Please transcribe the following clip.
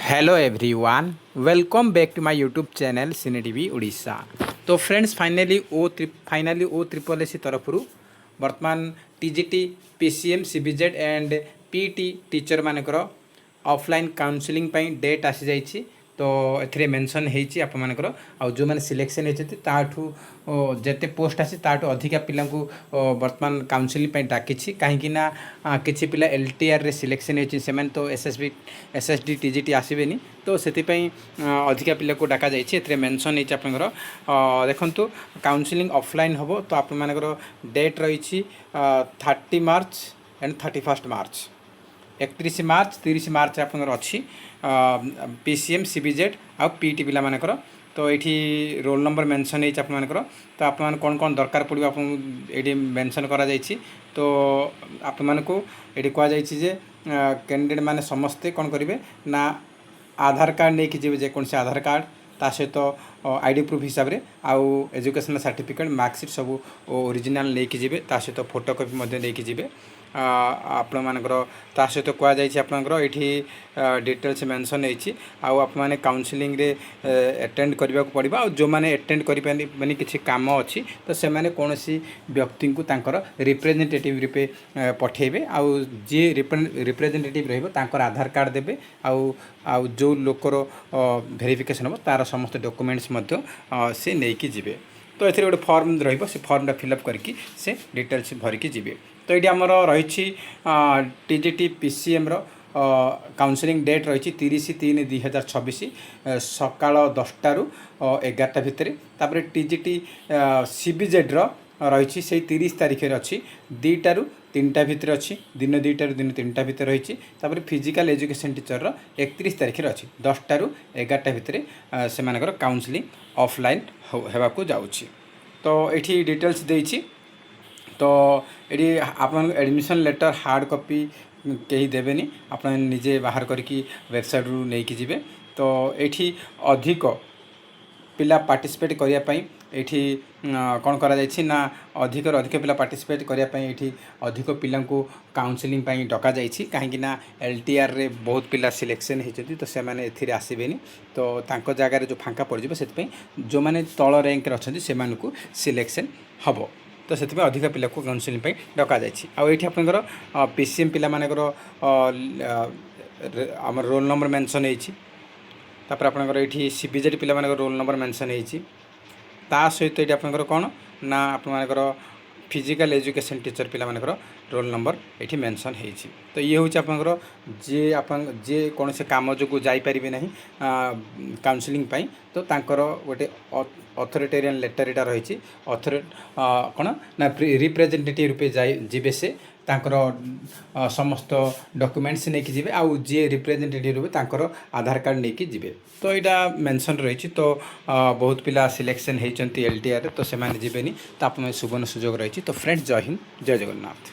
Hello everyone, welcome back to my YouTube channel cine TV Odisha. तो friends finally O triple S तरफ वर्तमान TGT PCM CBZ and PT teacher मानकर offline counselling date आसी जाइए। तो ए mention होती आपर आउ जो मैंने सिलेक्शन होती जिते पोस्ट आसी ताठू अधिका पिला वर्तमान काउंसलिंग डाकी कहीं किसी पिला एलटीआर रे सिलेक्शन होती से तो एसएसडी टीजीटी आसबेनी। तो से अधिका पिला को डाका जाइए मेंशन होती आप देखु काउंसलिंग ऑफलाइन हम तो आपर डेट रही 30 मार्च एंड 31 मार्च 31 मार्च 30 मार्च आपंकर अच्छी पीसीएम सीबीजेड आउ पीटी पिला मानकर। तो ये रोल नंबर मेंशन है आपर तो आप कौन कौन दरकार पड़ो आप मेंशन करा जाइछि। तो आप ये कहुचे कैंडिडेट माने समस्ते कौन करेंगे ना आधार कार्ड लेकिन जी जेकोसी आधार कार्ड ता सहित आईडी प्रूफ हिसाब से आउ एजुकेशनल सर्टिफिकेट मार्कशीट सब ओरिजिनल लेकिन जी सहित फोटोकॉपी लेकिन जी आपण मानकर ता सहित कहुचे आपंकर ये डिटेल्स मेंशन होती आपने काउंसलिंग रे अटेंड करने को पड़ा और जो मैंने अटेंड करें किसी काम अच्छी तो से मैंने कौन सी व्यक्ति को तांकर रिप्रेजेंटेटिव रूपे पठेबे आउ जी रिप्रेजेंटेटिव रही आधार कार्ड देवे आउ जो लोकर वेरिफिकेशन हम तार समस्त डॉक्यूमेंट्स से नहीं जीवे। तो ये गोटे फॉर्म से फॉर्मटा फिलअप करके से डिटेल्स भरिकी जी। तो ये आमर रही टीजीटी पीसीएम काउंसलिंग डेट रही 30/3/2026 सकाल 10टा ରୁ 11टा भितर। तापर टीजीटी सीबीजेड रही से 30 तारीख अच्छी 2टा ରୁ 3टा भितर अच्छी दिन 2टा ରୁ दिन 3टा भितर रही। तापर फिजिकल एजुकेशन टीचर 31 तारीख अच्छी 10टा ରୁ 11टा भितर से काउंसलिंग ऑफलाइन होगा जाऊँगी। तो ये डिटेल्स देती। तो ये आप एडमिशन लेटर हार्ड कॉपी कहीं देवेनि आप निजे बाहर करके वेबसाइट रू नहीं कि जी। तो ये अधिक पिला पार्टिसिपेट करने ये कौन करा ना अधिक पिला पार्टिसिपेट करने ये अधिक पिला काउंसलिंग डका जाइए कहीं एलटीआर रे बहुत पिला सिलेक्शन होती तो से मैंने एथिरे आसबेनी। तो तांको जगार जो फांका पड़ से जो मैंने तल रैंक अच्छा से सिलेक्शन हम तो से अधिक पिला को काउंसलिंग डका जाइए। आउ ये आपंकर पीसीएम पिला मानकर आम रोल नंबर मेंशन होती तापर आपंकर ये सीबीजेड पिला मानकर रोल नंबर मेंशन होती ता सहित ये आपंकर कौन ना आपंकर फिजिकल एजुकेशन टीचर पिला मानकर रोल नंबर ये मेंशन होती। तो ये हूँ आपंकर जे कौन से काम जो जापारे ना काउंसलिंग तो तांकर गोटे अथॉरिटेरियन लेटर यहाँ रही कौन ना रिप्रेजेंटेटिव रूपे जीवे से तांकर समस्त डॉक्यूमेंट्स नहीं जी आउ जी रिप्रेजेंटेटिव रूपे तांकर आधार कार्ड नहीं जी। तो यहाँ मेंशन रही। तो बहुत पिला सिलेक्शन होती एलटीआर तो से जीवेनि तो आप सुवर्ण सुजोग रही। तो फ्रेंड्स जय हिंद जय जगन्नाथ।